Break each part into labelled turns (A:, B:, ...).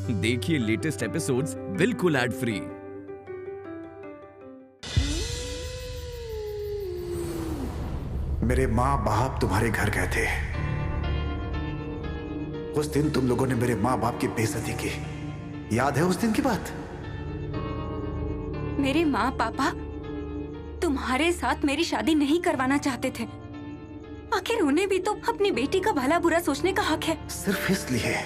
A: देखिए latest episodes बिल्कुल ad free.
B: मेरे माँ बाप तुम्हारे घर गए थे। उस दिन तुम लोगों ने मेरे माँ बाप की बेइज्जती की, याद है उस दिन की बात?
C: मेरे माँ पापा तुम्हारे साथ मेरी शादी नहीं करवाना चाहते थे। आखिर उन्हें भी तो अपनी बेटी का भला बुरा सोचने का हक है।
B: सिर्फ इसलिए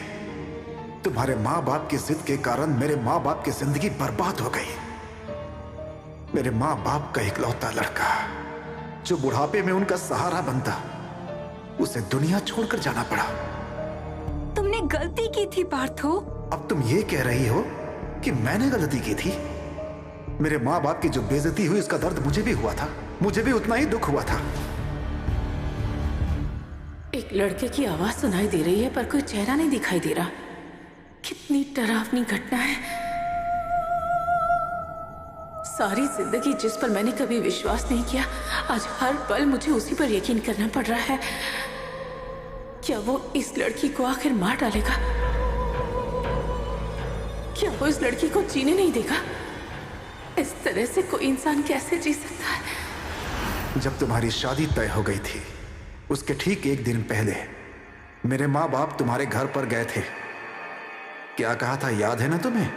B: तुम्हारे माँ बाप की जिद के कारण मेरे माँ बाप की जिंदगी बर्बाद हो गई। मेरे माँ बाप का इकलौता लड़का जो बुढ़ापे में उनका सहारा बनता, उसे दुनिया छोड़कर जाना पड़ा।
C: तुमने गलती की थी पार्थो।
B: अब तुम ये कह रही हो कि मैंने गलती की थी? मेरे माँ बाप की जो बेइज्जती हुई उसका दर्द मुझे भी हुआ था, मुझे भी उतना ही दुख हुआ था।
D: एक लड़के की आवाज सुनाई दे रही है पर कोई चेहरा नहीं दिखाई दे रहा। कितनी डरावनी घटना है। सारी जिंदगी जिस पर मैंने कभी विश्वास नहीं किया, आज हर पल मुझे उसी पर यकीन करना पड़ रहा है। क्या वो इस लड़की को आखिर मार डालेगा? क्या वो इस लड़की को जीने नहीं देगा? इस तरह से कोई इंसान कैसे जी सकता है?
B: जब तुम्हारी शादी तय हो गई थी, उसके ठीक एक दिन पहले मेरे माँ बाप तुम्हारे घर पर गए थे। क्या कहा था, याद है ना तुम्हें?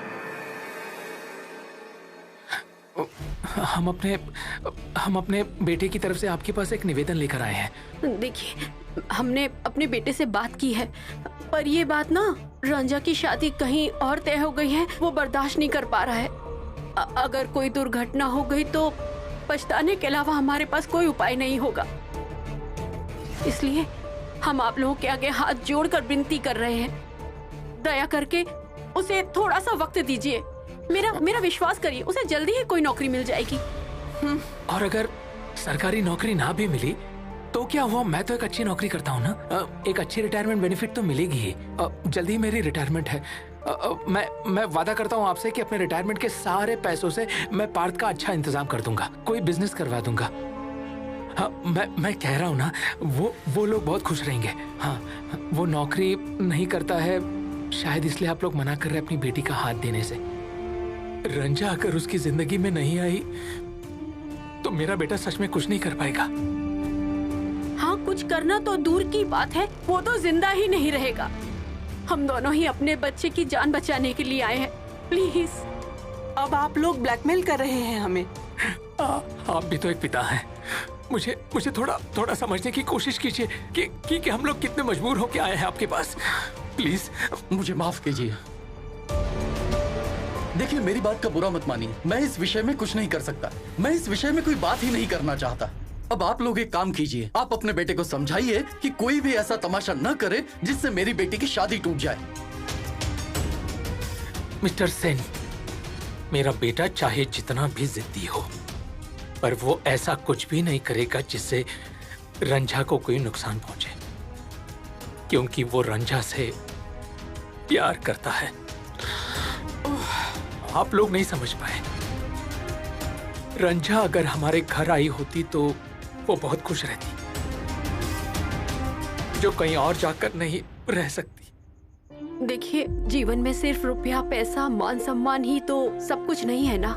E: हम अपने बेटे की तरफ से आपके पास एक निवेदन लेकर आए हैं।
D: देखिए, हमने अपने बेटे से बात की है, पर ये बात ना, रंजा की शादी कहीं और तय हो गई है। वो बर्दाश्त नहीं कर पा रहा है। अगर कोई दुर्घटना हो गई तो पछताने के अलावा हमारे पास कोई उपाय नहीं होगा। इसलिए हम आप लोगों के आगे हाथ जोड़कर विनती कर रहे हैं, दया करके उसे थोड़ा सा वक्त दीजिए। मेरा विश्वास करिए, उसे जल्दी ही कोई नौकरी मिल जाएगी।
E: और अगर सरकारी नौकरी ना भी मिली तो क्या हुआ, मैं तो एक अच्छी नौकरी करता हूँ ना। एक अच्छी रिटायरमेंट बेनिफिट तो मिलेगी ही। जल्दी मेरी रिटायरमेंट है। मैं वादा करता हूँ आपसे कि अपने रिटायरमेंट के सारे पैसों से मैं पार्थ का अच्छा इंतजाम कर दूंगा, कोई बिजनेस करवा दूंगा। हाँ, मैं कह रहा हूँ ना, वो लोग बहुत खुश रहेंगे। हाँ, वो नौकरी नहीं करता है, शायद इसलिए आप लोग मना कर रहे हैं अपनी बेटी का हाथ देने से। रंजा अगर उसकी जिंदगी में नहीं आई तो मेरा बेटा सच में कुछ नहीं कर पाएगा।
D: हाँ, कुछ करना तो दूर की बात है, वो तो जिंदा ही नहीं रहेगा। हम दोनों ही अपने बच्चे की जान बचाने के लिए आए हैं। प्लीज।
F: अब आप लोग ब्लैकमेल कर रहे हैं हमें।
E: आप भी तो एक पिता हैं। मुझे थोड़ा समझने की कोशिश कीजिए कि हम लोग कितने मजबूर होके आए हैं आपके पास। प्लीज
G: मुझे माफ कीजिए। देखिए, मेरी बात का बुरा मत मानिए, मैं इस विषय में कुछ नहीं कर सकता। मैं इस विषय में कोई बात ही नहीं करना चाहता। अब आप लोग एक काम कीजिए, आप अपने बेटे को समझाइए कि कोई भी ऐसा तमाशा न करे जिससे मेरी बेटी की शादी टूट जाए।
E: मिस्टर सेन, मेरा बेटा चाहे जितना भी जिद्दी हो, पर वो ऐसा कुछ भी नहीं करेगा जिससे रंजा को कोई नुकसान पहुंचे, क्योंकि वो रंजा से प्यार करता है। आप लोग नहीं समझ पाए। रंजा अगर हमारे घर आई होती तो वो बहुत खुश रहती, जो कहीं और जाकर नहीं रह सकती।
D: देखिए, जीवन में सिर्फ रुपया, पैसा, मान सम्मान ही तो सब कुछ नहीं है ना।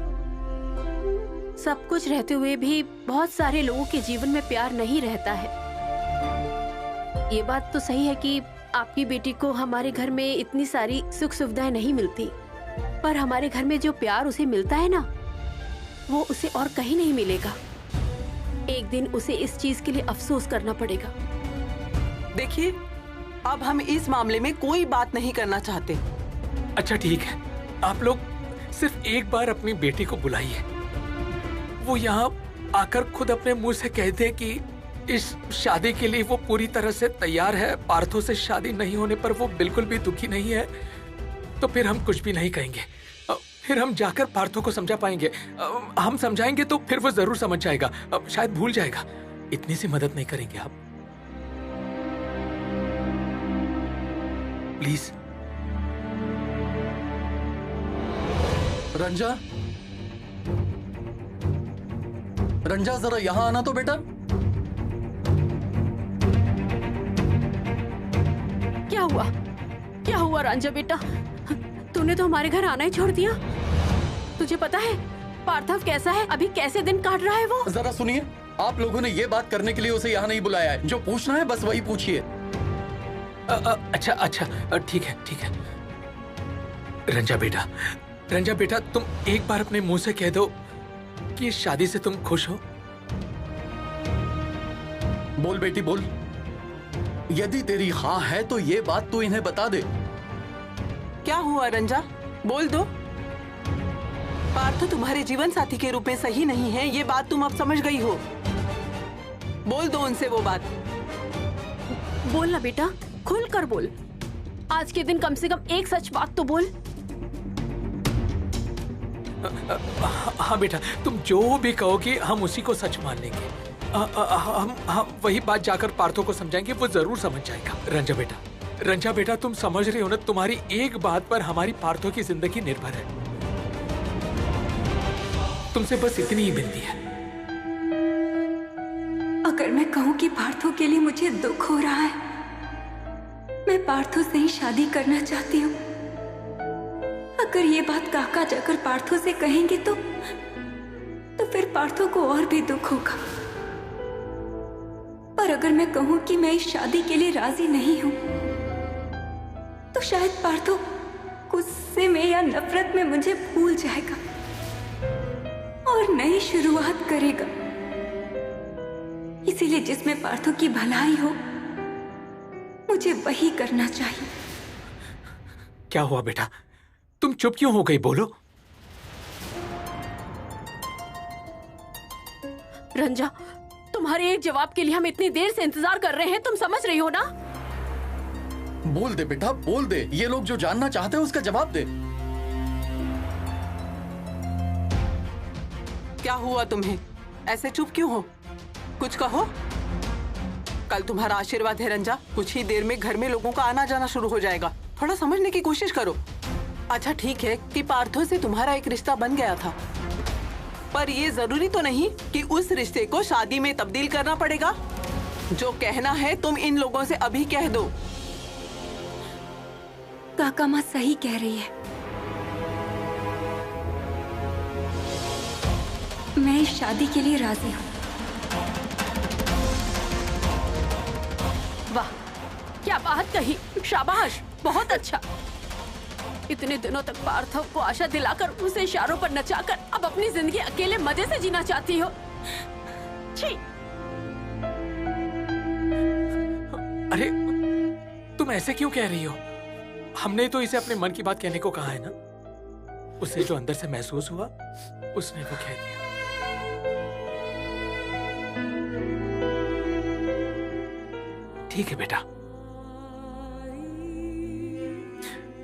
D: सब कुछ रहते हुए भी बहुत सारे लोगों के जीवन में प्यार नहीं रहता है। ये बात तो सही है कि आपकी बेटी को हमारे घर में इतनी सारी सुख सुविधाएं नहीं मिलती, पर हमारे घर में जो प्यार उसे मिलता है ना, वो उसे और कहीं नहीं मिलेगा। एक दिन उसे इस चीज के लिए अफसोस करना पड़ेगा।
F: देखिए, अब हम इस मामले में कोई बात नहीं करना चाहते।
E: अच्छा ठीक है, आप लोग सिर्फ एक बार अपनी बेटी को बुलाइए। वो यहाँ आकर खुद अपने मुंह से कह दे कि इस शादी के लिए वो पूरी तरह से तैयार है, पार्थो से शादी नहीं होने पर वो बिल्कुल भी दुखी नहीं है, तो फिर हम कुछ भी नहीं कहेंगे। फिर हम जाकर पार्थो को समझा पाएंगे। हम समझाएंगे तो फिर वो जरूर समझ जाएगा, शायद भूल जाएगा। इतनी सी मदद नहीं करेंगे आप? प्लीज।
G: रंजा, रंजा जरा यहाँ आना तो बेटा।
D: क्या हुआ रंजा बेटा? तूने तो हमारे घर आना ही छोड़ दिया। तुझे पता है पार्थव कैसा है, अभी कैसे दिन काट रहा है वो?
G: जरा सुनिए, आप लोगों ने ये बात करने के लिए उसे यहाँ नहीं बुलाया है। जो पूछना है बस वही पूछिए।
E: अच्छा अच्छा, ठीक है। रंजा बेटा, तुम एक बार अपने मुंह से कह दो कि इस शादी से तुम खुश हो।
G: बोल बेटी बोल। यदि तेरी हाँ है तो ये बात तू इन्हें बता दे।
F: क्या हुआ रंजा, बोल दो। पार्थ तुम्हारे जीवन साथी के रूप में सही नहीं है, ये बात तुम अब समझ गई हो। बोल दो उनसे वो बात।
D: बोल ना बेटा, खुल कर बोल। आज के दिन कम से कम एक सच बात तो बोल।
E: हाँ बेटा, तुम जो भी कहोगे हम उसी को सच मान लेंगे। हम वही बात जाकर पार्थो को समझाएंगे, वो जरूर समझ जाएगा। रंजा बेटा, तुम समझ रहे हो ना, तुम्हारी एक बात पर हमारी पार्थो की जिंदगी निर्भर है। तुमसे बस इतनी ही विनती है।
C: अगर मैं कहूँ कि पार्थो के लिए मुझे दुख हो रहा है, मैं पार्थो से ही शादी करना चाहती हूँ। अगर ये बात काका जाकर पार्थो से कहेंगे तो फिर पार्थो को और भी दुख होगा। पर अगर मैं कहूँ कि मैं इस शादी के लिए राजी नहीं हूँ, तो शायद पार्थो गुस्से में या नफरत में मुझे भूल जाएगा और नई शुरुआत करेगा। इसीलिए जिसमें पार्थो की भलाई हो, मुझे वही करना चाहिए।
E: क्या हुआ बेटा, तुम चुप क्यों हो गई? बोलो।
D: रंजा, तुम्हारे एक जवाब के लिए हम इतनी देर से इंतजार कर रहे हैं, तुम समझ रही हो ना?
G: बोल दे बेटा, बोल दे। ये लोग जो जानना चाहते हैं उसका जवाब दे।
F: क्या हुआ तुम्हें? ऐसे चुप क्यों हो? कुछ कहो। कल तुम्हारा आशीर्वाद है रंजा, कुछ ही देर में घर में लोगों का आना जाना शुरू हो जाएगा। थोड़ा समझने की कोशिश करो। अच्छा ठीक है कि पार्थो से तुम्हारा एक रिश्ता बन गया था, पर ये जरूरी तो नहीं कि उस रिश्ते को शादी में तब्दील करना पड़ेगा। जो कहना है तुम इन लोगों से अभी कह दो।
C: काका माँ सही कह रही है। मैं इस शादी के लिए राजी हूँ।
D: वाह, क्या बात कही, शाबाश, बहुत अच्छा। इतने दिनों तक पार्थव को आशा दिलाकर, उसे इशारों पर नचाकर अब अपनी जिंदगी अकेले मजे से जीना चाहती हो। छी।
E: अरे तुम ऐसे क्यों कह रही हो? हमने तो इसे अपने मन की बात कहने को कहा है ना। उसे जो अंदर से महसूस हुआ उसने वो कह दिया। ठीक है बेटा,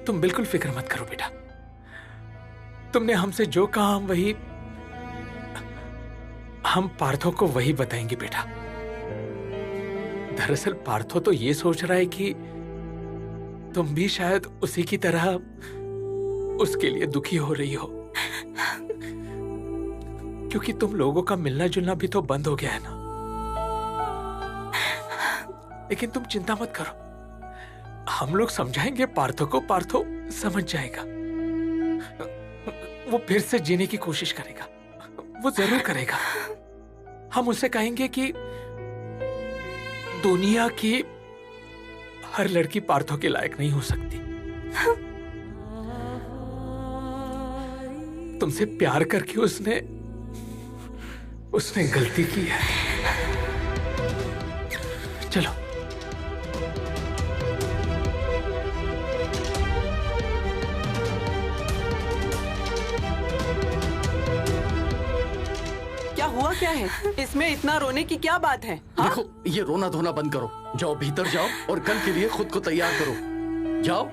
E: तुम बिल्कुल फिक्र मत करो बेटा। तुमने हमसे जो कहा हम पार्थो को वही बताएंगे बेटा। दरअसल पार्थो तो ये सोच रहा है कि तुम भी शायद उसी की तरह उसके लिए दुखी हो रही हो, क्योंकि तुम लोगों का मिलना जुलना भी तो बंद हो गया है ना। लेकिन तुम चिंता मत करो, हम लोग समझाएंगे पार्थो को, पार्थो समझ जाएगा। वो फिर से जीने की कोशिश करेगा, वो जरूर करेगा। हम उसे कहेंगे कि दुनिया की हर लड़की पार्थो के लायक नहीं हो सकती। तुमसे प्यार करके उसने गलती की है। चलो।
F: हुआ क्या है? इसमें इतना रोने की क्या बात है?
G: देखो, ये रोना धोना बंद करो। जाओ भीतर जाओ और कल के लिए खुद को तैयार करो। जाओ।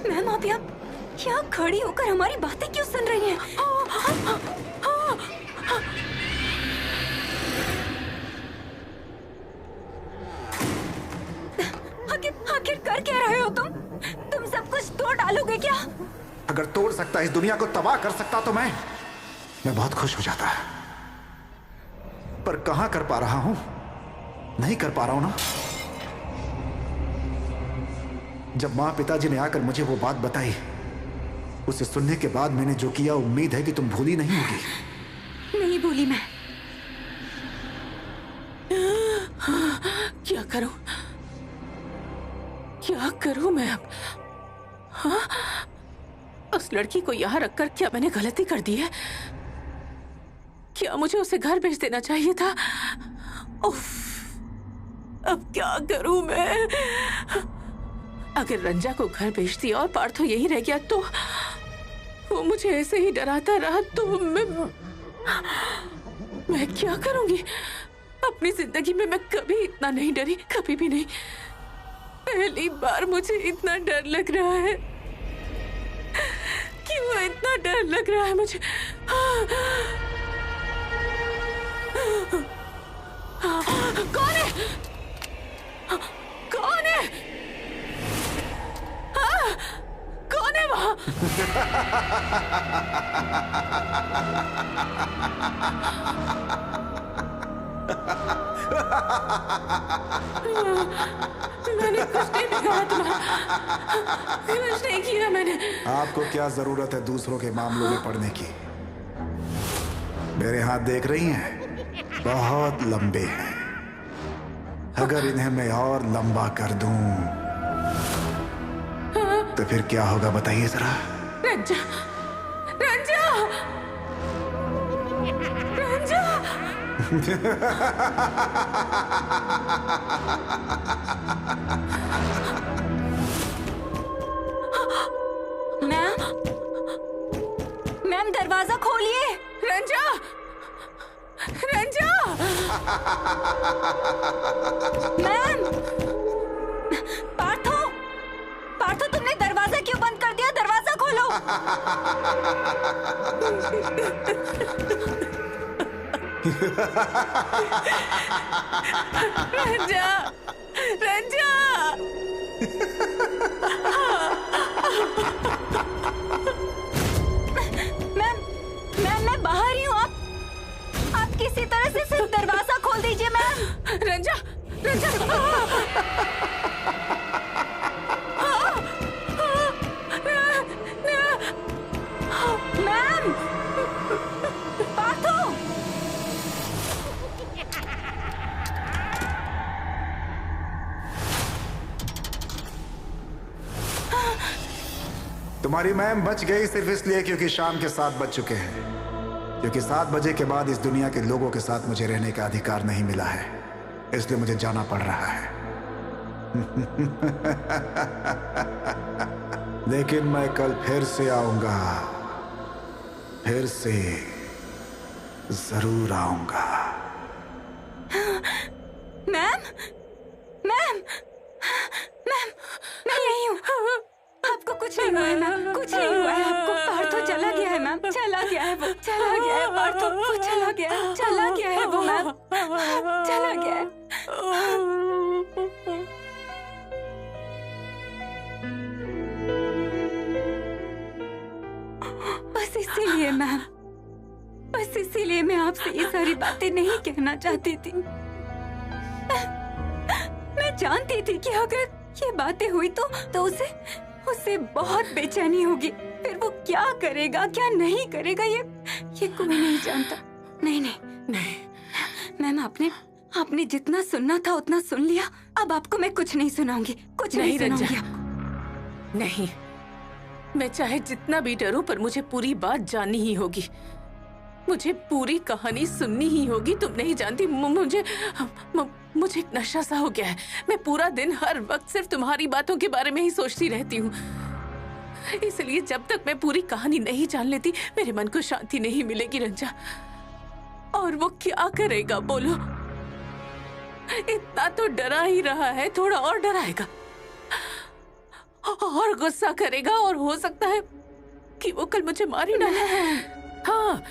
C: मैम आप यहाँ खड़ी होकर हमारी बातें क्यों सुन रही हैं? आखिर कर क्या रहे हो तुम? तुम सब कुछ तोड़ डालोगे क्या?
B: अगर तोड़ सकता, इस दुनिया को तबाह कर सकता तो मैं बहुत खुश हो जाता। पर कहां कर पा रहा हूं? नहीं कर पा रहा हूं ना। जब मां पिताजी ने आकर मुझे वो बात बताई, उसे सुनने के बाद मैंने जो किया, उम्मीद है कि तुम भूली नहीं होगी।
C: नहीं भूली मैं।
F: क्या करूं? क्या करूं मैं अब? हाँ? उस लड़की को यहाँ रखकर क्या मैंने गलती कर दी है? क्या मुझे उसे घर भेज देना चाहिए था? उफ, अब क्या करूं मैं? अगर रंजा को घर भेज दिया और पार्थो यहीं रह गया तो वो मुझे ऐसे ही डराता रहा तो मैं क्या करूंगी? अपनी जिंदगी में मैं कभी इतना नहीं डरी, कभी भी नहीं। पहली बार मुझे इतना डर लग रहा है। क्यों इतना डर लग रहा है मुझे? कौन है? कौन है? कौन है वहां? मैंने कुछ नहीं बिगाड़ा तुम्हारा, कुछ नहीं किया मैंने।
B: आपको क्या जरूरत है दूसरों के मामलों में पड़ने की? मेरे हाथ देख रही हैं? बहुत लंबे हैं। अगर इन्हें मैं और लंबा कर दूं तो फिर क्या होगा बताइए जरा।
F: रंजा, रंजा, रंजा।
C: मैम दरवाजा खोलिए।
F: रंजा, रंजा।
C: मैम, पार्थो, पार्थो तुमने दरवाजा क्यों बंद कर दिया? दरवाजा खोलो।
F: रंजा, रंजा।
C: मैं बाहर ही हूँ। आप किसी तरह से सिर्फ दरवाजा खोल दीजिए मैम।
F: रंजा, रंजा।
C: मैम, पार्थो।
B: तुम्हारी मैम बच गई सिर्फ इसलिए क्योंकि शाम के 7 बज चुके हैं। क्योंकि 7 बजे के बाद इस दुनिया के लोगों के साथ मुझे रहने का अधिकार नहीं मिला है, इसलिए मुझे जाना पड़ रहा है। लेकिन मैं कल फिर से आऊंगा, फिर से जरूर आऊंगा।
C: मैम, मैम, मैम, मैं यही हूँ। आपको कुछ नहीं हुआ है मैम, कुछ नहीं हुआ है आपको। पार्थो चला गया है मैम, चला गया है वो, चला गया है पार्थो, वो चला गया है, चला गया है वो मैम, चला गया है। बस इसीलिए मैम, बस इसीलिए मैं आपसे ये सारी बातें नहीं कहना चाहती थी। मैं जानती थी कि अगर ये बातें हुई तो उसे बहुत बेचैनी होगी। फिर वो क्या करेगा क्या नहीं करेगा ये कोई नहीं जानता। नहीं नहीं
F: नहीं
C: मैम, आपने जितना सुनना था उतना सुन लिया। अब आपको मैं कुछ नहीं सुनाऊंगी, कुछ नहीं सुनाऊंगी आपको।
F: नहीं, मैं चाहे जितना भी डरूं पर मुझे पूरी बात जाननी ही होगी। मुझे पूरी कहानी सुननी ही होगी। तुम नहीं जानती, मुझे एक नशा सा हो गया है। मैं पूरा दिन हर वक्त सिर्फ तुम्हारी बातों के बारे में ही सोचती रहती हूँ। इसलिए जब तक मैं पूरी कहानी नहीं जान लेती मेरे मन को शांति नहीं मिलेगी रंजा। और वो क्या करेगा बोलो?
D: इतना तो डरा ही रहा है, थोड़ा और डराएगा और गुस्सा करेगा और हो सकता है कि वो कल मुझे मार ही डाले। हाँ,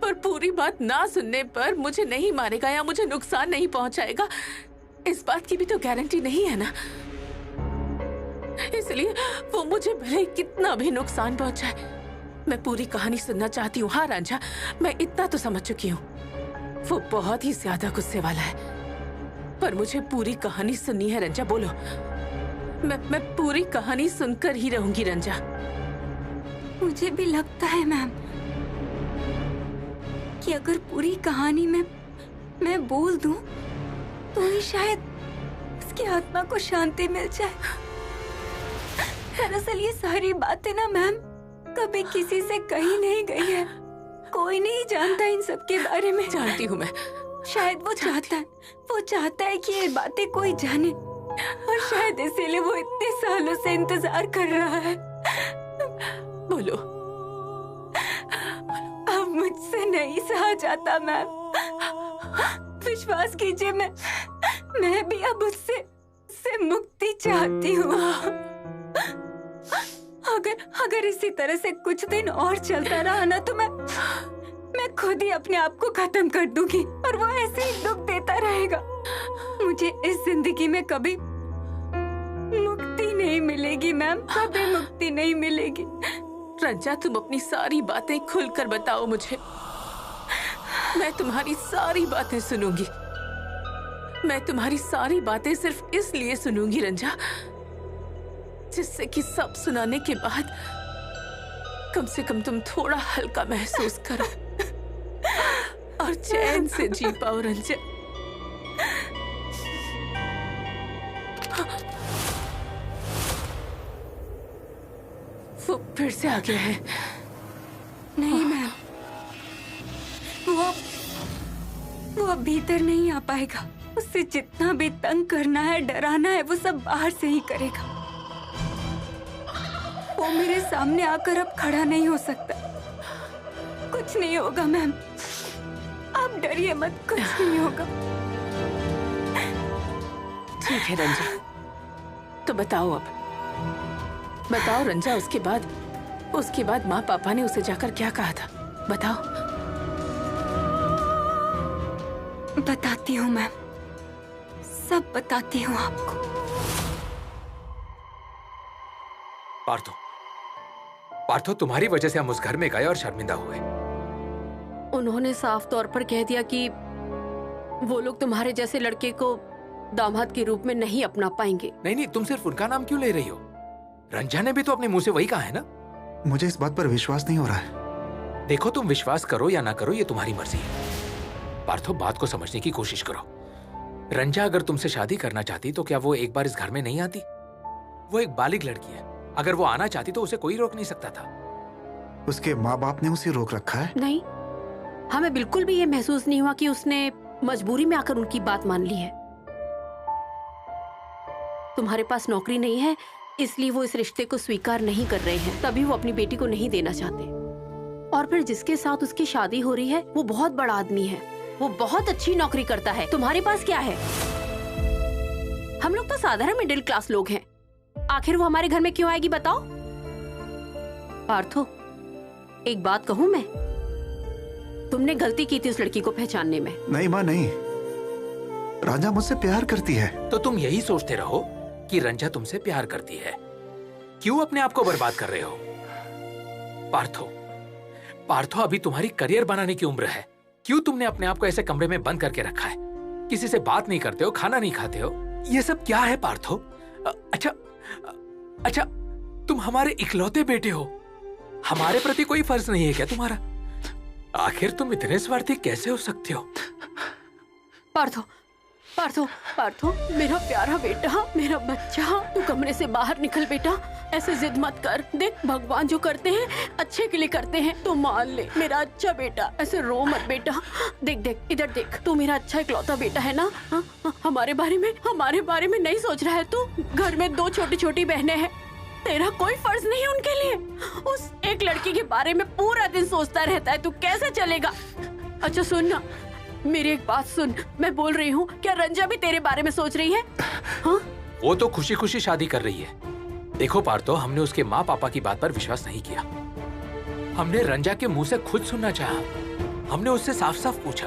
D: पर पूरी बात ना सुनने पर मुझे नहीं मारेगा या मुझे नुकसान नहीं पहुंचाएगा, इस बात की भी तो गारंटी नहीं है ना। इसलिए वो मुझे भले कितना भी नुकसान पहुंचाए, मैं पूरी कहानी सुनना चाहती हूँ। हाँ रांझा, मैं इतना तो समझ चुकी हूँ, वो बहुत ही ज्यादा गुस्से वाला है, पर मुझे पूरी कहानी सुननी है। रंजा बोलो, मैं पूरी कहानी सुनकर ही रहूंगी। रंजा,
C: मुझे भी लगता है मैम कि अगर पूरी कहानी मैं बोल दूं तो ही शायद उसकी आत्मा को शांति मिल जाए। दरअसल ये सारी बातें ना मैम कभी किसी से कही नहीं गई है, कोई नहीं जानता इन सब के बारे में।
D: जानती हूँ मैं।
C: शायद वो चाहता है कि ये बातें कोई जाने, और शायद इसीलिए वो इतने सालों से इंतजार कर रहा है।
D: बोलो।
C: अब मुझसे नहीं सहा जाता मैम, विश्वास कीजिए मैं भी अब उससे मुक्ति चाहती हूँ। अगर इसी तरह से कुछ दिन और चलता रहा ना तो मैं खुद ही अपने आप को खत्म कर दूंगी, और वो ऐसे ही दुख देता रहेगा। मुझे इस जिंदगी में कभी मुक्ति नहीं मिलेगी मैम, कभी मुक्ति नहीं मिलेगी।
D: रंजा, तुम अपनी सारी बातें खुलकर बताओ मुझे, मैं तुम्हारी सारी बातें सुनूंगी। मैं तुम्हारी सारी बातें सिर्फ इसलिए सुनूंगी रंजा, जिससे कि सब सुनाने के बाद कम से कम तुम थोड़ा हल्का महसूस करो और चैन से जी पाओ। रंजा, वो फिर से आ गया है।
C: नहीं मैम, वो अब भीतर नहीं आ पाएगा। उससे जितना भी तंग करना है, डराना है, वो सब बाहर से ही करेगा। वो मेरे सामने आकर अब खड़ा नहीं हो सकता। कुछ नहीं होगा मैम, आप डरिए मत, कुछ नहीं होगा।
D: ठीक है रंजा, तो बताओ, अब बताओ रंजा। उसके बाद माँ पापा ने उसे जाकर क्या कहा था, बताओ।
C: बताती हूँ मैम, सब बताती हूँ आपको।
E: पार्थो, तुम्हारी वजह से हम उस घर में गए और शर्मिंदा हुए।
D: उन्होंने साफ तौर पर कह दिया कि वो लोग तुम्हारे जैसे लड़के को दामाद के रूप में नहीं अपना पाएंगे।
E: नहीं, तुम सिर्फ उनका नाम क्यों ले रही हो? रंजा ने भी तो अपने मुंह से वही कहा है ना।
B: मुझे इस बात पर विश्वास नहीं हो रहा है।
E: देखो, तुम विश्वास करो या ना करो, ये तुम्हारी मर्जी है। पार्थो, बात को समझने की कोशिश करो। रंजा अगर तुमसे शादी करना चाहती तो क्या वो एक बार इस घर में नहीं आती? वो एक बालिग लड़की है, अगर वो आना चाहती तो उसे कोई रोक नहीं सकता था।
B: उसके माँ बाप ने उसे रोक रखा है?
D: नहीं, हमें बिल्कुल भी ये महसूस नहीं हुआ कि उसने मजबूरी में आकर उनकी बात मान ली है। तुम्हारे पास नौकरी नहीं है, इसलिए वो इस रिश्ते को स्वीकार नहीं कर रहे हैं, तभी वो अपनी बेटी को नहीं देना चाहते। और फिर जिसके साथ उसकी शादी हो रही है वो बहुत बड़ा आदमी है, वो बहुत अच्छी नौकरी करता है। तुम्हारे पास क्या है? हम लोग तो साधारण मिडिल क्लास लोग हैं। आखिर वो हमारे घर में क्यों आएगी, बताओ? पार्थो, एक बात कहूं मैं, तुमने गलती की थी उस लड़की को पहचानने में।
B: नहीं माँ, नहीं। रंजा मुझसे प्यार करती है।
E: तो तुम यही सोचते रहो कि रंजा तुमसे प्यार करती है। क्यों अपने आप को बर्बाद कर रहे हो? पार्थो, अभी तुम्हारी करियर बनाने की उम्र है। क्यों तुमने अपने आप को ऐसे कमरे में बंद करके रखा है? किसी से बात नहीं करते हो, खाना नहीं खाते हो, ये सब क्या है पार्थो? अच्छा, तुम हमारे इकलौते बेटे हो, हमारे प्रति कोई फर्ज नहीं है क्या तुम्हारा? आखिर तुम इतने स्वार्थी कैसे हो सकते हो?
D: पार्थो, मेरा प्यारा बेटा, मेरा बच्चा, तू कमरे से बाहर निकल बेटा। ऐसे जिद मत कर। देख, भगवान जो करते हैं अच्छे के लिए करते हैं, तो मान ले मेरा अच्छा बेटा। ऐसे रो मत बेटा। देख, इधर देख, तू मेरा अच्छा इकलौता बेटा है ना। हमारे बारे में नहीं सोच रहा है तू? घर में 2 छोटी छोटी बहनें हैं, तेरा कोई फर्ज नहीं है उनके लिए? उस एक लड़की के बारे में पूरा दिन सोचता रहता है, तू कैसे चलेगा? अच्छा सुन ना, मेरी एक बात सुन, मैं बोल रही हूँ, क्या रंजा भी तेरे बारे में सोच रही है? हाँ?
E: वो तो खुशी खुशी शादी कर रही है। देखो पार्थो, हमने उसके माँ पापा की बात पर विश्वास नहीं किया। हमने रंजा के मुंह से खुद सुनना चाहा। हमने उससे साफ साफ पूछा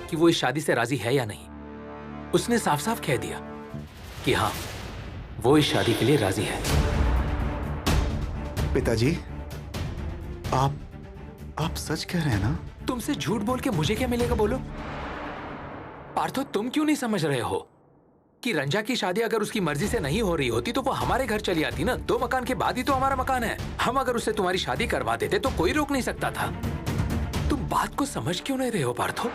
E: कि वो इस शादी से राजी है या नहीं। उसने साफ साफ कह दिया कि हाँ, वो इस शादी के लिए राजी है।
B: पिताजी, आप सच कह रहे हैं ना?
E: तुमसे झूठ बोल के मुझे क्या मिलेगा, बोलो? पार्थो, तुम क्यों नहीं समझ रहे हो कि रंजा की शादी अगर उसकी मर्जी से नहीं हो रही होती तो वो हमारे घर चली आती ना। 2 मकान के बाद ही तो हमारा मकान है। हम अगर उससे तुम्हारी शादी करवा देते तो कोई रोक नहीं सकता था। तुम बात को समझ क्यों नहीं रहे हो पार्थो?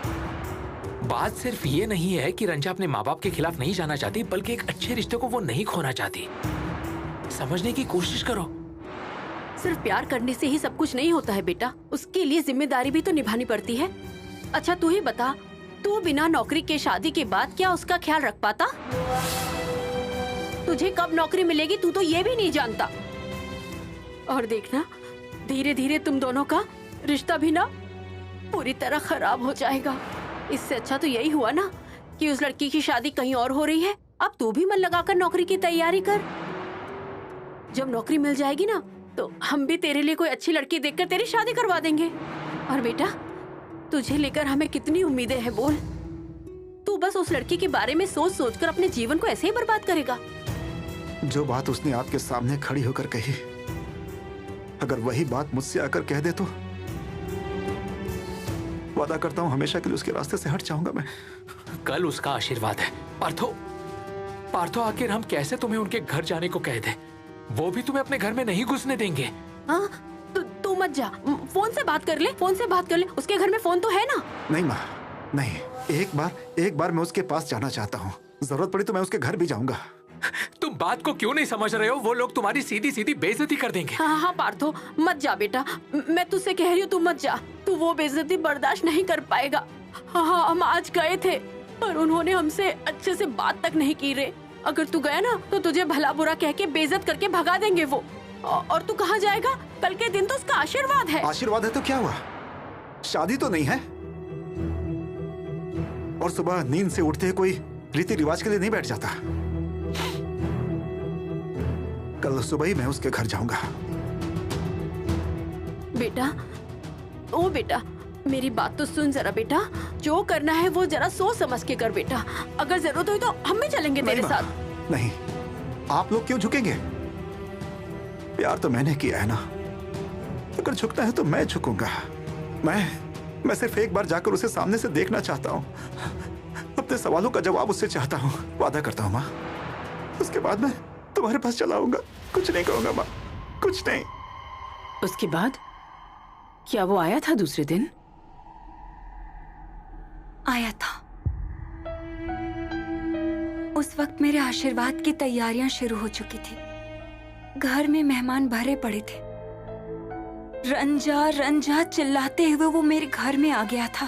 E: बात सिर्फ ये नहीं है कि रंजा अपने माँ बाप के खिलाफ नहीं जाना चाहती, बल्कि एक अच्छे रिश्ते को वो नहीं खोना चाहती। समझने की कोशिश करो।
D: सिर्फ प्यार करने से ही सब कुछ नहीं होता है बेटा, उसके लिए जिम्मेदारी भी तो निभानी पड़ती है। अच्छा तू ही बता, तू बिना नौकरी के शादी के बाद क्या उसका ख्याल रख पाता? तुझे कब नौकरी मिलेगी तू तो ये भी नहीं जानता। और देखना, धीरे धीरे तुम दोनों का रिश्ता भी ना पूरी तरह खराब हो जाएगा। इससे अच्छा तो यही हुआ ना कि उस लड़की की शादी कहीं और हो रही है। अब तू भी मन लगाकर नौकरी की तैयारी कर। जब नौकरी मिल जाएगी ना तो हम भी तेरे लिए कोई अच्छी लड़की देखकर तेरी शादी करवा देंगे। और बेटा, तुझे लेकर हमें कितनी उम्मीदें हैं बोल। तू बस उस लड़की के बारे में सोच सोच कर अपने जीवन को ऐसे ही बर्बाद करेगा।
B: जो बात उसने आपके सामने खड़ी होकर कही, अगर वही बात मुझसे आकर कह दे तो वादा करता हूँ हमेशा के लिए उसके रास्ते से हट जाऊंगा मैं।
E: कल उसका आशीर्वाद है। पार्थो, आखिर हम कैसे तुम्हें उनके घर जाने को कह दे? वो भी तुम्हें अपने घर में नहीं घुसने देंगे।
D: हाँ, तू मत जा। फोन से बात कर ले, फोन से बात कर ले। उसके घर में फोन तो है ना?
B: नहीं माँ, नहीं। एक बार मैं उसके पास जाना चाहता हूँ। जरूरत पड़ी तो मैं उसके घर भी जाऊंगा।
E: तुम बात को क्यों नहीं समझ रहे हो? वो लोग तुम्हारी सीधी सीधी बेइज्जती कर देंगे।
D: हाँ पार्थो, मत जा बेटा। मैं तुझसे कह रही हूँ, तू मत जा। तू वो बेइज्जती बर्दाश्त नहीं कर पाएगा। हाँ, हम आज गए थे पर उन्होंने हमसे अच्छे से बात तक नहीं की रे। अगर तू गया ना तो तुझे भला बुरा कह के बेइज्जत करके भगा देंगे वो। और तू कहाँ जाएगा? कल के दिन तो उसका आशीर्वाद है।
B: आशीर्वाद है तो क्या हुआ? शादी तो नहीं है। और सुबह नींद से उठते कोई रीति रिवाज के लिए नहीं बैठ जाता। कल सुबह ही मैं उसके घर जाऊंगा।
D: बेटा, ओ बेटा, मेरी बात तो सुन जरा बेटा। जो करना है वो जरा सोच समझ के कर बेटा। अगर जरूरत हुई तो हम भी चलेंगे तेरे साथ।
B: नहीं, आप लोग क्यों झुकेंगे? प्यार तो मैंने किया है ना। अगर झुकना है तो मैं झुकूंगा। मैं सिर्फ एक बार जाकर उसे सामने से देखना चाहता हूँ। अपने सवालों का जवाब उससे चाहता हूँ। वादा करता हूँ माँ, उसके बाद मैं तुम्हारे पास चला आऊंगा। कुछ नहीं कहूंगा माँ, कुछ नहीं।
H: उसके बाद क्या वो आया था दूसरे दिन?
C: आया था। उस वक्त मेरे आशीर्वाद की तैयारियां शुरू हो चुकी थी। घर में मेहमान भरे पड़े थे। रंजा रंजा चिल्लाते हुए वो मेरे घर में आ गया था।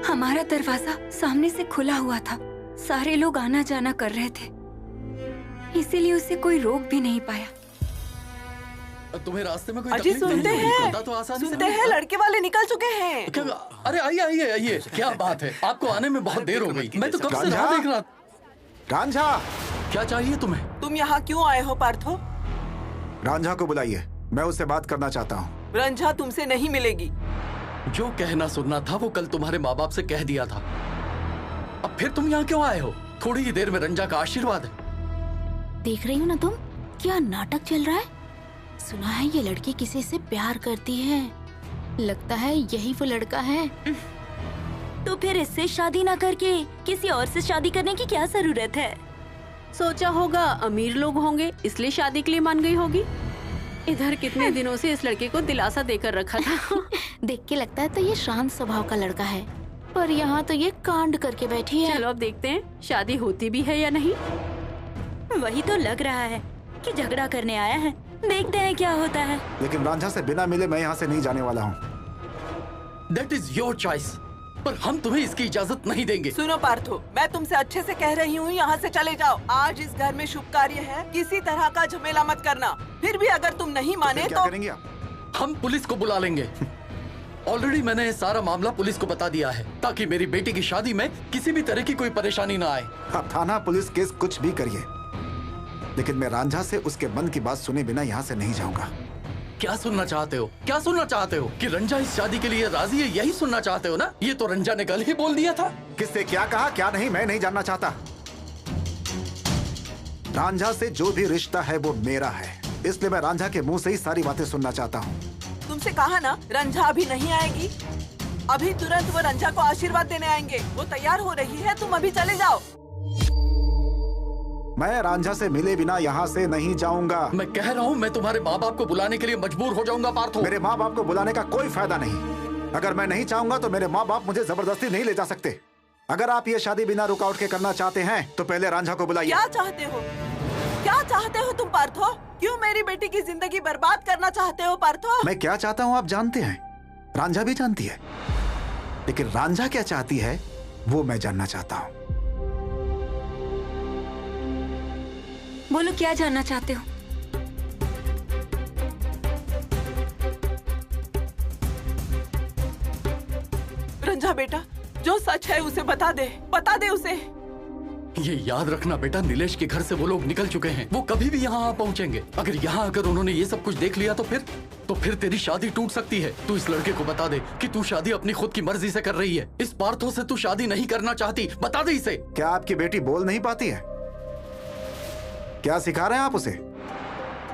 C: हमारा दरवाजा सामने से खुला हुआ था। सारे लोग आना जाना कर रहे थे, इसीलिए उसे कोई रोक भी नहीं पाया।
G: तुम्हें रास्ते में कोई
F: अजी सुनते हैं,
G: तो आसानी
F: सुनते हैं, लड़के वाले निकल चुके हैं।
G: क्या? अरे आइए, क्या बात है? आपको आने में बहुत देर हो गई। मैं तो कब से राह देख रहा।
B: रांझा,
G: क्या चाहिए तुम्हें?
F: तुम यहाँ क्यों आए हो पार्थो?
B: रांझा को बुलाइए, मैं उससे बात करना चाहता हूँ।
F: रंजा तुमसे नहीं मिलेगी।
G: जो कहना सुनना था वो कल तुम्हारे माँ बाप से कह दिया था। अब फिर तुम यहाँ क्यों आए हो? थोड़ी ही देर में रंजा का आशीर्वाद है।
I: देख रही हो ना तुम, क्या नाटक चल रहा है। सुना है ये लड़की किसी से प्यार करती है। लगता है यही वो लड़का है।
C: तो फिर इससे शादी ना करके किसी और से शादी करने की क्या जरूरत है?
D: सोचा होगा अमीर लोग होंगे इसलिए शादी के लिए मान गई होगी। इधर कितने दिनों से इस लड़के को दिलासा देकर रखा था।
I: देख के लगता है तो ये शांत स्वभाव का लड़का है, पर यहाँ तो ये कांड करके बैठी है।
D: चलो अब देखते हैं शादी होती भी है या नहीं।
C: वही तो लग रहा है कि झगड़ा करने आया है। देखते हैं क्या होता है।
B: लेकिन रांझा से बिना मिले मैं यहाँ से नहीं जाने वाला हूँ।
G: That is your choice, पर हम तुम्हें इसकी इजाजत नहीं देंगे।
F: सुनो पार्थो, मैं तुमसे अच्छे से कह रही हूँ, यहाँ से चले जाओ। आज इस घर में शुभ कार्य है, किसी तरह का झमेला मत करना। फिर भी अगर तुम नहीं माने
B: क्या करेंगे आप?
G: हम पुलिस को बुला लेंगे। ऑलरेडी मैंने ये सारा मामला पुलिस को बता दिया है ताकि मेरी बेटी की शादी में किसी भी तरह की कोई परेशानी ना आए।
B: आप थाना पुलिस केस कुछ भी करिए, लेकिन मैं रांझा से उसके मन की बात सुने बिना यहाँ से नहीं जाऊंगा।
G: क्या सुनना चाहते हो? क्या सुनना चाहते हो? कि रंजा इस शादी के लिए राजी है, यही सुनना चाहते हो ना? ये तो रंजा ने कल ही बोल दिया था।
B: किससे क्या कहा क्या नहीं मैं नहीं जानना चाहता। रांझा से जो भी रिश्ता है वो मेरा है, इसलिए मैं रांझा के मुंह से ही सारी बातें सुनना चाहता हूँ।
F: तुमसे कहा ना रंजा अभी नहीं आएगी, अभी तुरंत वो रंजा को आशीर्वाद देने आएंगे। वो तैयार हो रही है, तुम अभी चले जाओ।
B: मैं रांझा से मिले बिना यहाँ से नहीं जाऊंगा।
G: मैं कह रहा हूँ मैं तुम्हारे माँ बाप को बुलाने के लिए मजबूर हो जाऊंगा पार्थो।
B: मेरे माँ बाप को बुलाने का कोई फायदा नहीं। अगर मैं नहीं चाहूंगा तो मेरे माँ बाप मुझे जबरदस्ती नहीं ले जा सकते। अगर आप ये शादी बिना रुकावट के करना चाहते हैं तो पहले रांझा को बुलाइए।
F: क्या चाहते हो? क्या चाहते हो तुम पार्थो? क्यों मेरी बेटी की जिंदगी बर्बाद करना चाहते हो पार्थो?
B: मैं क्या चाहता हूँ आप जानते हैं, रांझा भी जानती है, लेकिन रांझा क्या चाहती है वो मैं जानना चाहता हूँ।
C: बोलो क्या जानना चाहते हो?
F: रंजा बेटा, जो सच है उसे बता दे उसे।
G: ये याद रखना बेटा, नीलेश के घर से वो लोग निकल चुके हैं। वो कभी भी यहाँ आ पहुँचेंगे। अगर यहाँ आकर उन्होंने ये सब कुछ देख लिया तो फिर तेरी शादी टूट सकती है। तू इस लड़के को बता दे कि तू शादी अपनी खुद की मर्जी से कर रही है। इस पार्थो से तू शादी नहीं करना चाहती, बता दे इसे।
B: क्या आपकी बेटी बोल नहीं पाती है? क्या सिखा रहे हैं आप उसे?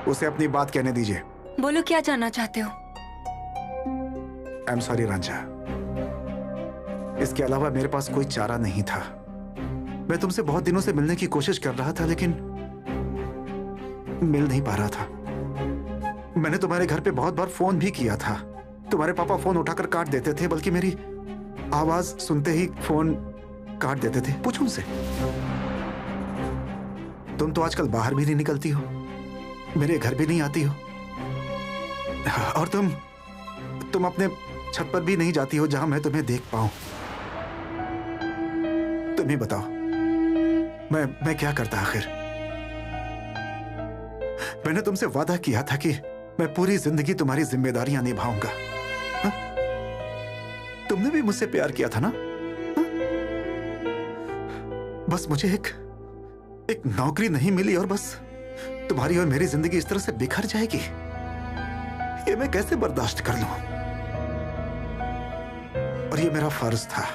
B: उसे अपनी बात कहने दीजिए।
C: बोलो क्या जानना चाहते हो?
B: आई एम सॉरी रांझा, इसके अलावा मेरे पास कोई चारा नहीं था। मैं तुमसे बहुत दिनों से मिलने की कोशिश कर रहा था लेकिन मिल नहीं पा रहा था। मैंने तुम्हारे घर पे बहुत बार फोन भी किया था। तुम्हारे पापा फोन उठाकर काट देते थे, बल्कि मेरी आवाज सुनते ही फोन काट देते थे। पूछो उनसे। तुम तो आजकल बाहर भी नहीं निकलती हो, मेरे घर भी नहीं आती हो, और तुम अपने छत पर भी नहीं जाती हो जहां मैं तुम्हें देख पाऊं। तुम ही बताओ मैं क्या करता आखिर? मैंने तुमसे वादा किया था कि मैं पूरी जिंदगी तुम्हारी जिम्मेदारियां निभाऊंगा। हा? तुमने भी मुझसे प्यार किया था ना? हा? बस मुझे एक नौकरी नहीं मिली और बस तुम्हारी और मेरी जिंदगी इस तरह से बिखर जाएगी। ये मैं कैसे बर्दाश्त कर लूं? और ये मेरा फर्ज था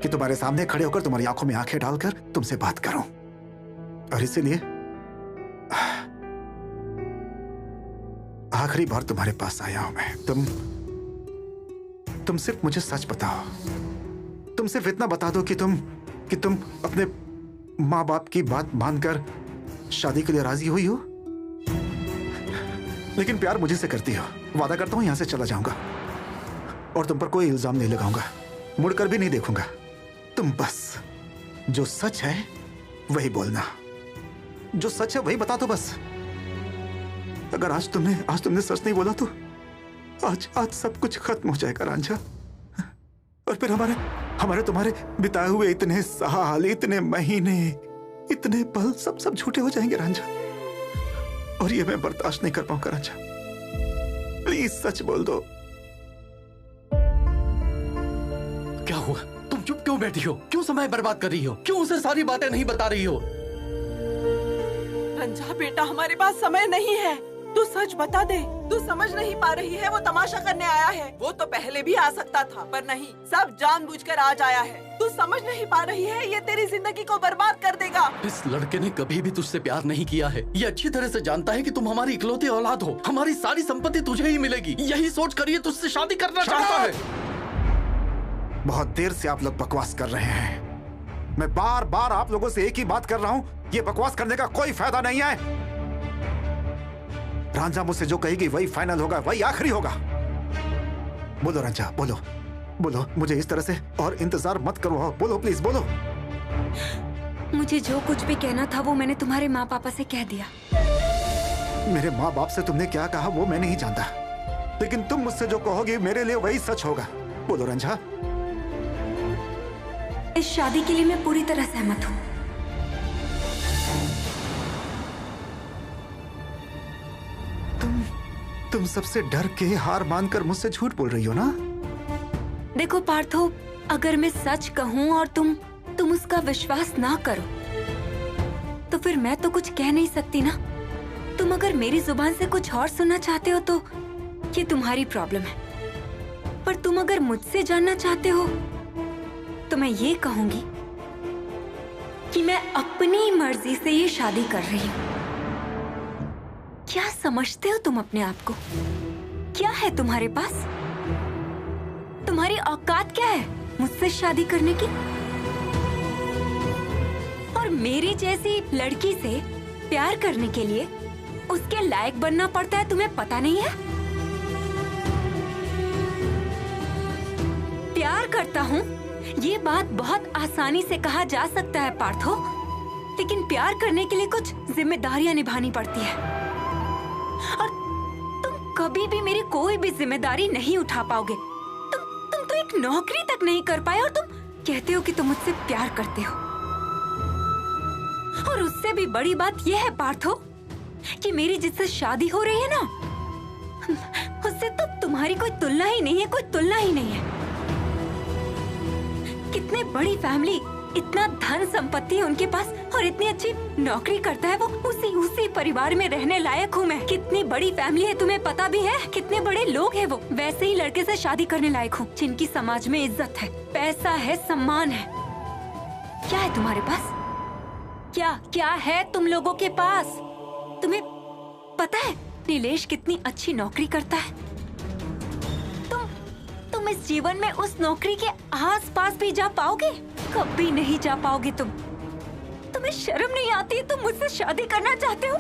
B: कि तुम्हारे सामने खड़े होकर तुम्हारी आंखों में आंखें डालकर तुमसे बात करूं। और इसीलिए आखिरी बार तुम्हारे पास आया हूं मैं। तुम सिर्फ मुझे सच बताओ। तुम सिर्फ इतना बता दो कि तुम अपने माँ बाप की बात मानकर शादी के लिए राजी हुई हो, लेकिन प्यार मुझे से करती हो। वादा करता हूं यहां से चला जाऊंगा और तुम पर कोई इल्जाम नहीं लगाऊंगा, मुड़कर भी नहीं देखूंगा। तुम बस जो सच है वही बोलना, जो सच है वही बता दो बस। अगर आज तुमने सच नहीं बोला तो आज सब कुछ खत्म हो जाएगा रांझा। और फिर हमारे तुम्हारे बिताए हुए इतने साल, इतने महीने, इतने पल सब झूठे हो जाएंगे रांझा। और ये मैं बर्दाश्त नहीं कर पाऊंगा रांझा। प्लीज सच बोल दो।
G: क्या हुआ? तुम चुप क्यों बैठी हो? क्यों समय बर्बाद कर रही हो? क्यों उसे सारी बातें नहीं बता रही हो?
F: रंजा बेटा, हमारे पास समय नहीं है। तू सच बता दे। तू समझ नहीं पा रही है, वो तमाशा करने आया है। वो तो पहले भी आ सकता था, पर नहीं, सब जानबूझकर आज आया है। तू समझ नहीं पा रही है, ये तेरी जिंदगी को बर्बाद कर देगा।
G: इस लड़के ने कभी भी तुझसे प्यार नहीं किया है। ये अच्छी तरह से जानता है कि तुम हमारी इकलौती औलाद हो। हमारी सारी संपत्ति तुझे ही मिलेगी, यही सोच कर ये तुझसे शादी करना चाहता है।
B: बहुत देर से आप लोग बकवास कर रहे हैं। मैं बार बार आप लोगों से एक ही बात कर रहा हूं, ये बकवास करने का कोई फायदा नहीं है। रांझा मुझसे जो कहेगी वही फाइनल होगा, वही आखिरी होगा। बोलो रांझा, बोलो, मुझे इस तरह से और इंतजार मत करो। बोलो प्लीज, बोलो।
C: मुझे जो कुछ भी कहना था वो मैंने तुम्हारे माँ पापा से कह दिया।
B: मेरे माँ बाप से तुमने क्या कहा वो मैं नहीं जानता, लेकिन तुम मुझसे जो कहोगे मेरे लिए वही सच होगा। बोलो रांझा।
C: इस शादी के लिए मैं पूरी तरह सहमत हूँ।
B: तुम सबसे डर के हार मानकर मुझसे झूठ बोल रही हो ना?
C: देखो पार्थो, अगर मैं सच कहूँ और तुम उसका विश्वास ना करो तो फिर मैं तो कुछ कह नहीं सकती ना। तुम अगर मेरी जुबान से कुछ और सुनना चाहते हो तो ये तुम्हारी प्रॉब्लम है, पर तुम अगर मुझसे जानना चाहते हो तो मैं ये कहूंगी कि मैं अपनी मर्जी से ये शादी कर रही हूँ। क्या समझते हो तुम अपने आप को? क्या है तुम्हारे पास? तुम्हारी औकात क्या है मुझसे शादी करने की? और मेरी जैसी लड़की से प्यार करने के लिए उसके लायक बनना पड़ता है, तुम्हें पता नहीं है? प्यार करता हूँ ये बात बहुत आसानी से कहा जा सकता है पार्थो, लेकिन प्यार करने के लिए कुछ जिम्मेदारियां निभानी पड़ती है और तुम कभी भी मेरी कोई भी जिम्मेदारी नहीं उठा पाओगे। तुम तो एक नौकरी तक नहीं कर पाए और तुम कहते हो कि तुम मुझसे प्यार करते हो। और उससे भी बड़ी बात यह है पार्थो कि मेरी जिससे शादी हो रही है ना, उससे तो तुम्हारी कोई तुलना ही नहीं है, कोई तुलना ही नहीं है। कितनी बड़ी फैमिली, इतना धन संपत्ति है उनके पास और इतनी अच्छी नौकरी करता है वो। उसी परिवार में रहने लायक हूँ मैं। कितनी बड़ी फैमिली है तुम्हें पता भी है? कितने बड़े लोग हैं वो। वैसे ही लड़के से शादी करने लायक हूँ जिनकी समाज में इज्जत है, पैसा है, सम्मान है। क्या है तुम्हारे पास? क्या है तुम लोगों के पास? तुम्हें पता है नीलेश कितनी अच्छी नौकरी करता है? तुम इस जीवन में उस नौकरी के आसपास भी जा पाओगे? कभी नहीं जा पाओगे। तुम्हें शर्म नहीं आती? तुम मुझसे शादी करना चाहते हो?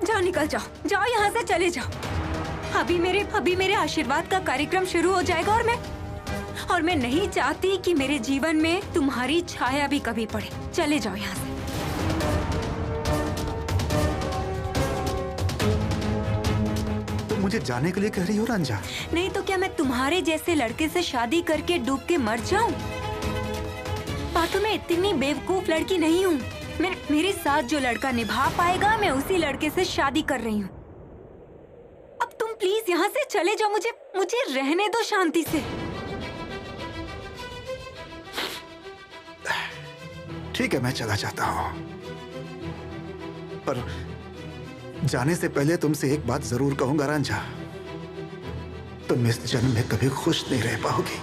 C: जाओ, निकल जाओ, जाओ यहाँ से, चले जाओ। अभी मेरे आशीर्वाद का कार्यक्रम शुरू हो जाएगा और मैं नहीं चाहती कि मेरे जीवन में तुम्हारी छाया भी कभी पड़े। चले जाओ यहाँ से।
B: मुझे जाने के लिए कह रही हो रंजा?
C: नहीं तो क्या मैं तुम्हारे जैसे लड़के से शादी करके डूब के मर जाऊं? पार्थो, मैं इतनी बेवकूफ लड़की नहीं हूँ। मेरे साथ जो लड़का निभा पाएगा मैं उसी लड़के से शादी कर रही हूँ। अब तुम प्लीज यहाँ से चले जाओ, मुझे रहने दो शांति से।
B: ठीक है, मैं चला जाता हूँ, पर जाने से पहले तुमसे एक बात जरूर कहूंगा रंजा, तुम इस जन्म में कभी खुश नहीं रह पाओगी।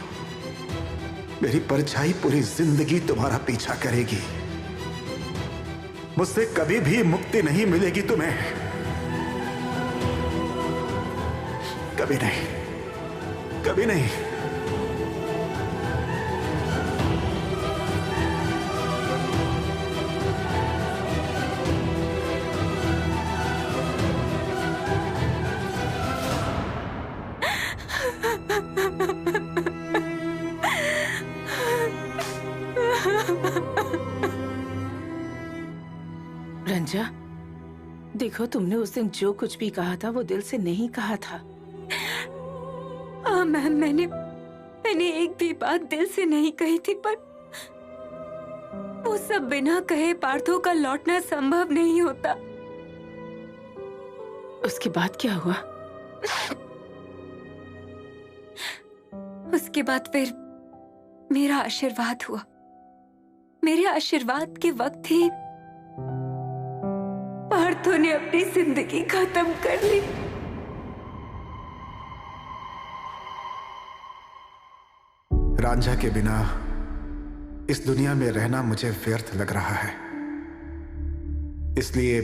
B: मेरी परछाई पूरी जिंदगी तुम्हारा पीछा करेगी। मुझसे कभी भी मुक्ति नहीं मिलेगी तुम्हें, कभी नहीं, कभी नहीं।
H: रंजा, देखो तुमने उस दिन जो कुछ भी कहा था वो दिल से नहीं कहा था।
C: हाँ मैम, मैंने एक भी बात दिल से नहीं कही थी, पर वो सब बिना कहे पार्थो का लौटना संभव नहीं होता।
H: उसके बाद क्या हुआ?
C: उसके बाद फिर मेरा आशीर्वाद हुआ। मेरे आशीर्वाद के वक्त ही पार्थो ने अपनी जिंदगी खत्म कर ली।
B: रांझा के बिना इस दुनिया में रहना मुझे व्यर्थ लग रहा है, इसलिए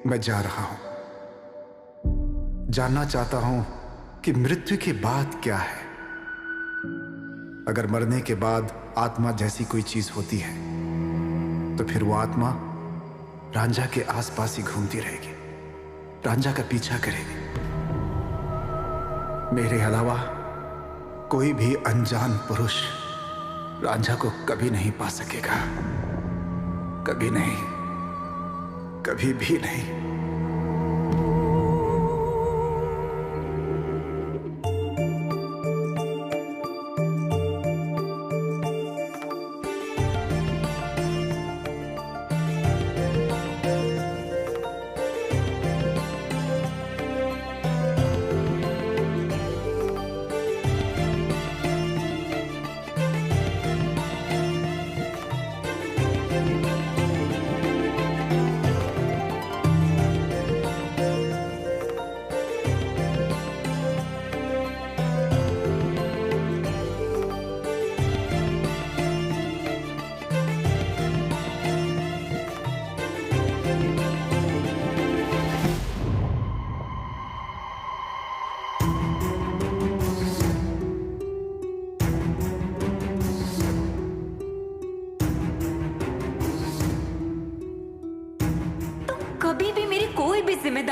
B: मैं जा रहा हूं। जानना चाहता हूं कि मृत्यु के बाद क्या है। अगर मरने के बाद आत्मा जैसी कोई चीज होती है तो फिर वो आत्मा रांझा के आसपास ही घूमती रहेगी, रांझा का पीछा करेगी। मेरे अलावा कोई भी अनजान पुरुष रांझा को कभी नहीं पा सकेगा, कभी नहीं, कभी भी नहीं।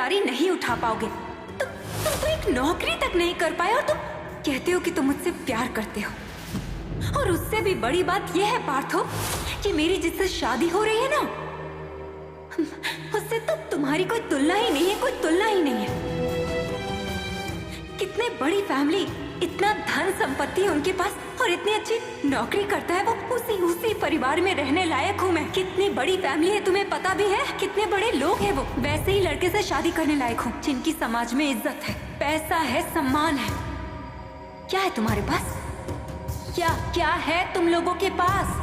C: जिम्मेदारी नहीं उठा पाओगे। तुम तो एक नौकरी तक नहीं कर पाए और तुम कहते हो कि तुम मुझसे प्यार करते हो। और उससे भी बड़ी बात यह है पार्थो कि मेरी जिससे शादी हो रही है ना, उससे तो तुम्हारी कोई तुलना ही नहीं है, कोई तुलना ही नहीं है। कितने बड़ी फैमिली, इतना धन संपत्ति है उनके पास और इतनी अच्छी नौकरी करता है वो। उसी परिवार में रहने लायक हूँ मैं। कितनी बड़ी फैमिली है तुम्हें पता भी है, कितने बड़े लोग हैं वो। वैसे ही लड़के से शादी करने लायक हूँ जिनकी समाज में इज्जत है, पैसा है, सम्मान है। क्या है तुम्हारे पास? क्या है तुम लोगों के पास?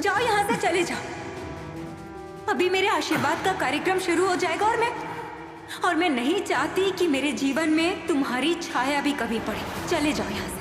C: जाओ यहाँ से, चले जाओ। अभी मेरे आशीर्वाद का कार्यक्रम शुरू हो जाएगा और मैं नहीं चाहती कि मेरे जीवन में तुम्हारी छाया भी कभी पड़े। चले जाओ यहाँ से।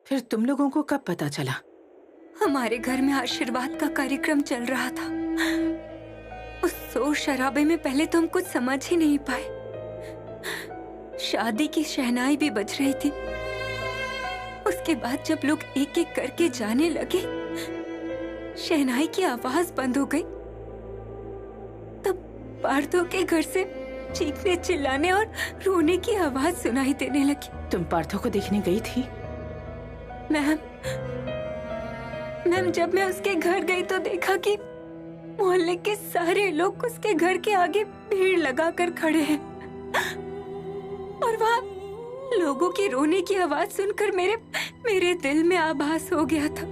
H: फिर तुम लोगों को कब पता चला?
C: हमारे घर में आशीर्वाद का कार्यक्रम चल रहा था। उस शोर शराबे में पहले तो हम कुछ समझ ही नहीं पाए। शादी की शहनाई भी बज रही थी। उसके बाद जब लोग एक एक करके जाने लगे, शहनाई की आवाज बंद हो गई। तब पार्थो के घर से चीखने चिल्लाने और रोने की आवाज सुनाई देने लगी।
H: तुम पार्थो को देखने गई थी?
C: मैम, जब मैं उसके घर गई तो देखा कि मोहल्ले के सारे लोग उसके घर के आगे भीड़ लगाकर खड़े हैं और वहाँ लोगों की रोने की आवाज सुनकर मेरे दिल में आभास हो गया था।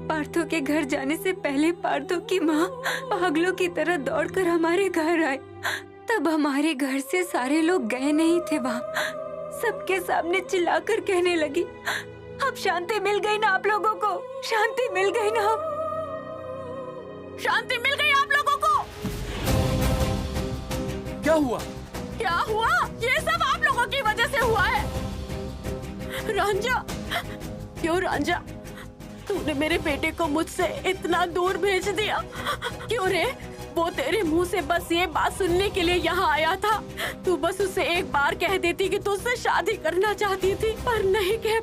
C: पार्थो के घर जाने से पहले पार्थो की माँ पागलों की तरह दौड़कर हमारे घर आए। तब हमारे घर से सारे लोग गए नहीं थे वहाँ। सबके सामने चिल्लाकर कहने लगी, अब शांति मिल गई ना आप लोगों को? शांति मिल गई ना? शांति मिल गई आप लोगों को?
G: क्या हुआ?
D: क्या हुआ? ये सब आप लोगों की वजह से हुआ है। रांझा, क्यों रांझा? तूने मेरे बेटे को मुझसे इतना दूर भेज दिया क्यों रे? वो तेरे मुंह से बस ये बात सुनने के लिए यहाँ आया था। तू बस उसे एक बार कह देती कि तू उससे शादी करना चाहती थी, पर नहीं कह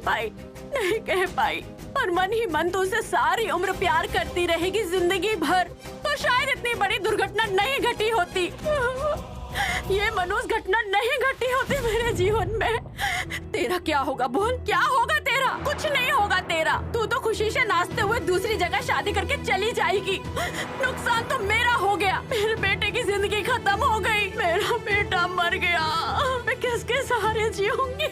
D: पाई। और मन ही मन तो उसे सारी उम्र प्यार करती रहेगी, जिंदगी भर। तो शायद इतनी बड़ी दुर्घटना नहीं घटी होती। ये मनोज घटना नहीं घटी होती मेरे जीवन में। तेरा क्या होगा बोल? क्या होगा तेरा? कुछ नहीं होगा तेरा। तू तो खुशी से नाचते हुए दूसरी जगह शादी करके चली जाएगी। नुकसान तो मेरा हो गया। मेरे बेटे की जिंदगी खत्म हो गई। मेरा बेटा मर गया। मैं किसके सहारे जीऊंगी?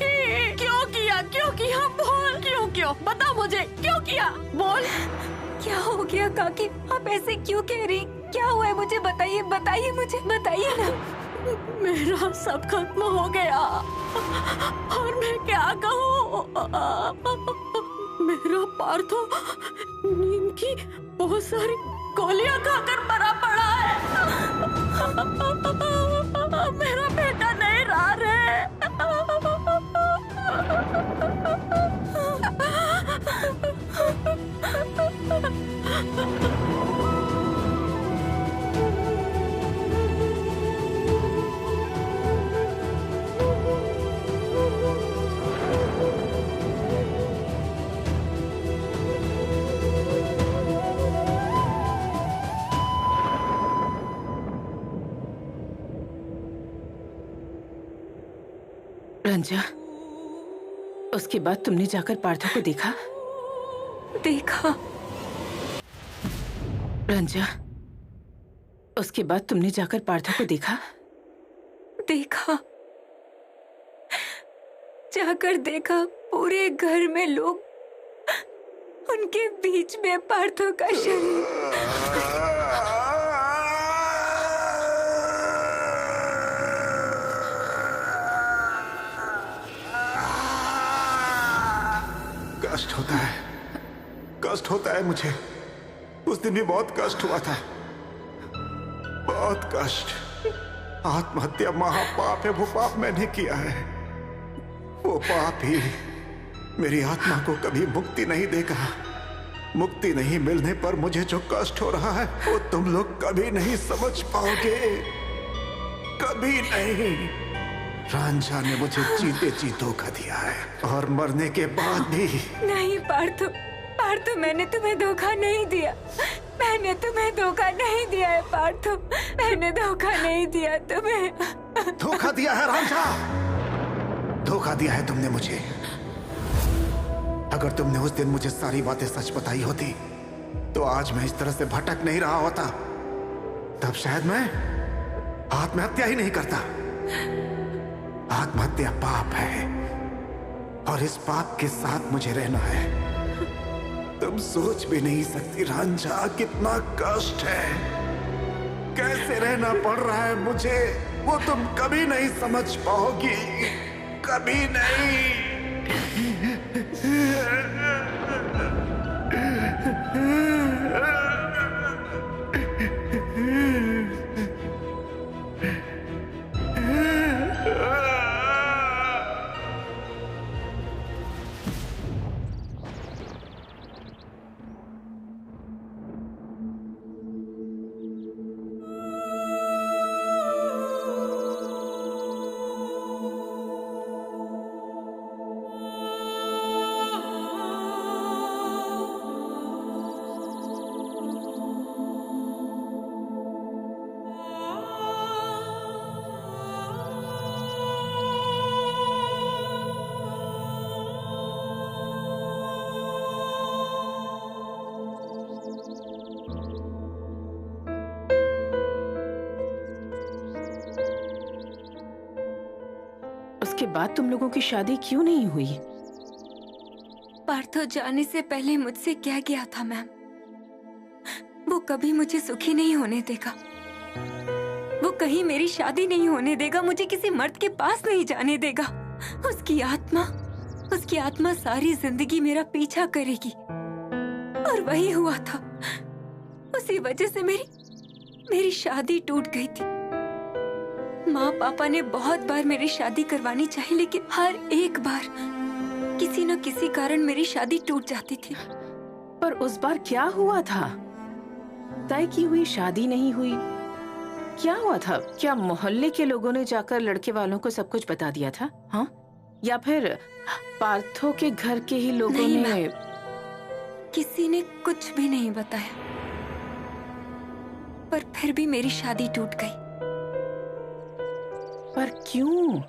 D: क्यों किया बोल? क्यों बता मुझे, क्यों किया बोल?
C: क्या हो गया काकी? आप ऐसे क्यों कह रही? क्या हुआ है मुझे बताइए मुझे बताइए ना।
D: मेरा सब खत्म हो गया और मैं क्या कहूँ। मेरा पार्थो नींद की बहुत सारी गोलियां खाकर मरा पड़ा है। मेरा बेटा नहीं रहा रे।
H: रंजा, उसके बाद तुमने जाकर पार्थो को देखा?
C: देखा।
H: रंजा, उसके बाद तुमने जाकर पार्थो को देखा?
C: देखा। जाकर देखा, पूरे घर में लोग, उनके बीच में पार्थो का शरीर।
B: कष्ट होता है मुझे। उस दिन भी बहुत कष्ट हुआ था, बहुत कष्ट। आत्महत्या महापाप है, वो पाप मैंने किया है। वो पाप ही मेरी आत्मा को कभी मुक्ति नहीं देगा। मुक्ति नहीं मिलने पर मुझे जो कष्ट हो रहा है वो तुम लोग कभी नहीं समझ पाओगे, कभी नहीं। रांझा ने मुझे जीते जी धोखा दिया है और मरने के बाद भी।
C: नहीं पार्थो, पार्थो, मैंने तुम्हें धोखा नहीं दिया। मैंने तुम्हें धोखा नहीं दिया है पार्थो। मैंने धोखा नहीं दिया तुम्हें।
B: धोखा दिया है रांझा, धोखा दिया है तुमने मुझे। अगर तुमने उस दिन मुझे सारी बातें सच बताई होती तो आज मैं इस तरह से भटक नहीं रहा होता। तब शायद मैं आत्महत्या ही नहीं करता। आत्महत्या पाप है और इस पाप के साथ मुझे रहना है। तुम सोच भी नहीं सकती रांझा, कितना कष्ट है, कैसे रहना पड़ रहा है मुझे, वो तुम कभी नहीं समझ पाओगी, कभी नहीं।
H: उसके बाद तुम लोगों की शादी क्यों नहीं हुई?
C: पार्थो जाने से पहले मुझसे क्या गया था मैम, वो कभी मुझे सुखी नहीं होने देगा। वो कहीं मेरी शादी नहीं होने देगा, मुझे किसी मर्द के पास नहीं जाने देगा। उसकी आत्मा सारी जिंदगी मेरा पीछा करेगी। और वही हुआ था। उसी वजह से मेरी शादी टूट गई थी। माँ पापा ने बहुत बार मेरी शादी करवानी चाहिए, लेकिन हर एक बार किसी न किसी कारण मेरी शादी टूट जाती थी।
H: पर उस बार क्या हुआ था? तय की हुई शादी नहीं हुई, क्या हुआ था? क्या मोहल्ले के लोगों ने जाकर लड़के वालों को सब कुछ बता दिया था? हाँ? या फिर पार्थो के घर के ही लोगों ने?
C: किसी ने कुछ भी नहीं बताया, पर फिर भी मेरी शादी टूट गई।
H: पर क्यों?